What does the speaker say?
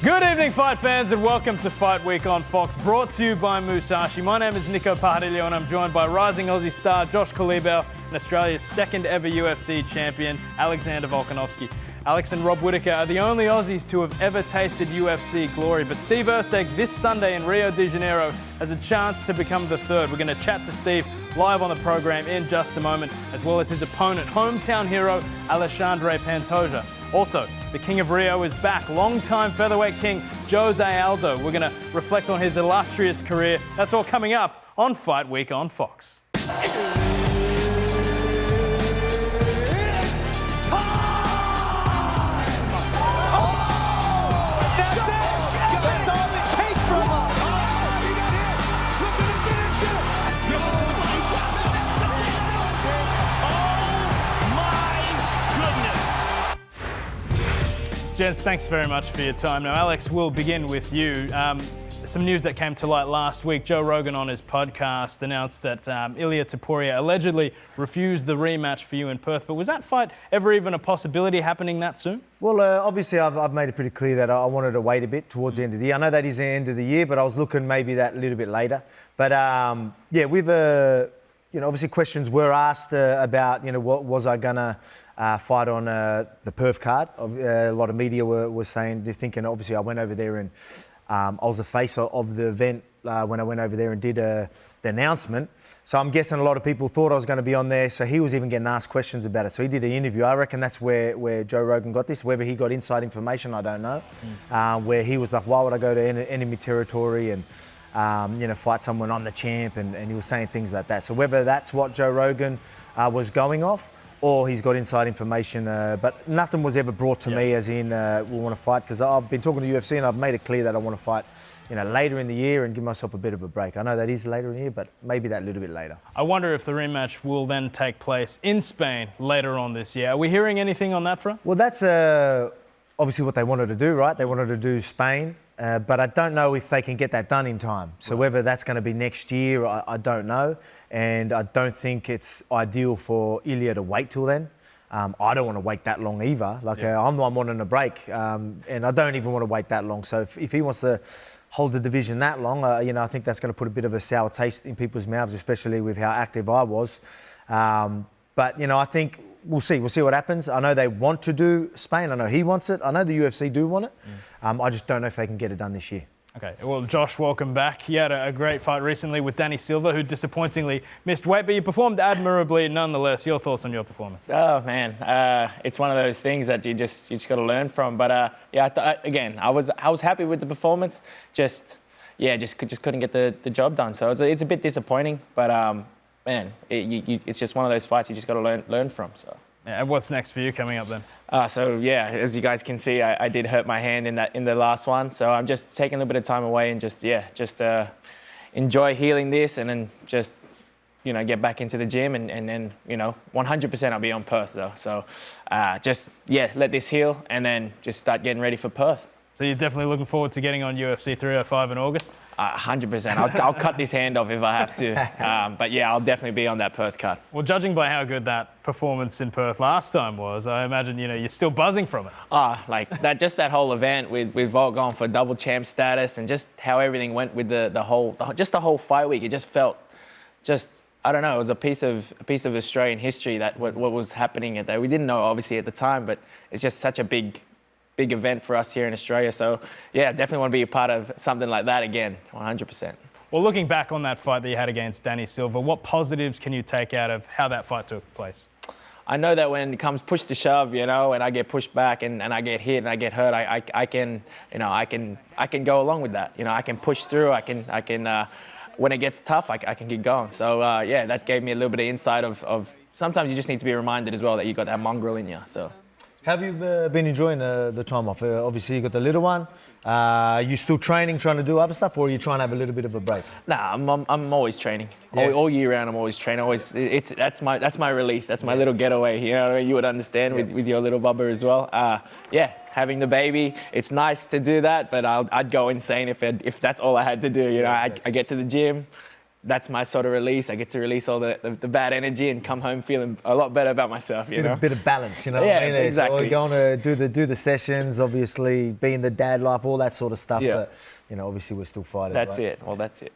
Good evening, fight fans, and welcome to Fight Week on Fox, brought to you by Musashi. My name is Niko, Pajarillo, and I'm joined by rising Aussie star Josh Culibao and Australia's second ever UFC champion, Alexander Volkanovski. Alex and Rob Whittaker are the only Aussies to have ever tasted UFC glory, but Steve Erceg this Sunday in Rio de Janeiro has a chance to become the third. We're going to chat to Steve live on the program in just a moment, as well as his opponent, hometown hero Alexandre Pantoja. Also, the King of Rio is back, longtime featherweight king Jose Aldo. We're going to reflect on his illustrious career. That's all coming up on Fight Week on Fox. Gents, thanks very much for your time. Now, Alex, we'll begin with you. Some news that came to light last week. Joe Rogan on his podcast announced that Ilia Topuria allegedly refused the rematch for you in Perth. But was that fight ever even a possibility happening that soon? Well, obviously, I've made it pretty clear that I wanted to wait a bit towards the end of the year. I know that is the end of the year, but I was looking maybe that a little bit later. But yeah, we've obviously questions were asked about, what was I gonna fight on the Perth card. A lot of media were saying, they're thinking, obviously I went over there and I was the face of the event when I went over there and did the announcement. So I'm guessing a lot of people thought I was going to be on there. So he was even getting asked questions about it. So he did an interview. I reckon that's where Joe Rogan got this. Whether he got inside information, I don't know. Where he was like, why would I go to enemy territory and fight someone, I'm the champ, and he was saying things like that. So whether that's what Joe Rogan was going off, or he's got inside information, but nothing was ever brought to me as in we want to fight, because I've been talking to UFC and I've made it clear that I want to fight later in the year and give myself a bit of a break. I know that is later in the year, but maybe that little bit later. I wonder if the rematch will then take place in Spain later on this year. Are we hearing anything on that front? Well, that's obviously what they wanted to do, right? They wanted to do Spain. But I don't know if they can get that done in time. So whether that's going to be next year, I don't know. And I don't think it's ideal for Ilia to wait till then. I don't want to wait that long either. I'm the one wanting a break, and I don't even want to wait that long. So if he wants to hold the division that long, I think that's going to put a bit of a sour taste in people's mouths, especially with how active I was. But I think we'll see. We'll see what happens. I know they want to do Spain. I know he wants it. I know the UFC do want it. I just don't know if they can get it done this year. Okay, well, Josh, welcome back. You had a great fight recently with Danny Silva, who disappointingly missed weight, but you performed admirably nonetheless. Your thoughts on your performance? Oh, man. It's one of those things that you just got to learn from. But, again, I was happy with the performance. Just couldn't get the job done. So it's a bit disappointing. But, man, it's just one of those fights you just got to learn from. So. Yeah, and what's next for you coming up then? As you guys can see, I did hurt my hand in the last one. So I'm just taking a little bit of time away and just enjoy healing this, and then just, get back into the gym and then, 100% I'll be on Perth though. So let this heal and then just start getting ready for Perth. So you're definitely looking forward to getting on UFC 305 in August? 100%. I'll cut this hand off if I have to. But yeah, I'll definitely be on that Perth card. Well, judging by how good that performance in Perth last time was, I imagine, you're still buzzing from it. That whole event with Volk going for double champ status, and just how everything went with the whole fight week. It just felt I don't know, it was a piece of Australian history that what was happening at that. We didn't know obviously at the time, but it's just such a big event for us here in Australia. So yeah, definitely want to be a part of something like that again, 100%. Well, looking back on that fight that you had against Danny Silva, what positives can you take out of how that fight took place? I know that when it comes push to shove, and I get pushed back and I get hit and I get hurt, I can go along with that. I can push through. I can when it gets tough, I can keep going. So that gave me a little bit of insight of sometimes you just need to be reminded as well that you got that mongrel in you. So. Have you been enjoying the time off? Obviously, you got the little one. You still training, trying to do other stuff, or are you trying to have a little bit of a break? Nah, I'm always training. Yeah. All year round, I'm always training. That's my release. That's my little getaway. You would understand with your little bubba as well. Having the baby, it's nice to do that, but I'd go insane if that's all I had to do. I get to the gym, that's my sort of release. I get to release all the bad energy and come home feeling a lot better about myself, you know? A bit of balance, you know Yeah, what I mean? exactly. So we're going to do the sessions, obviously, being the dad life, all that sort of stuff. Yeah. But, you know, obviously we're still fighters, That's right? it. Well, that's it.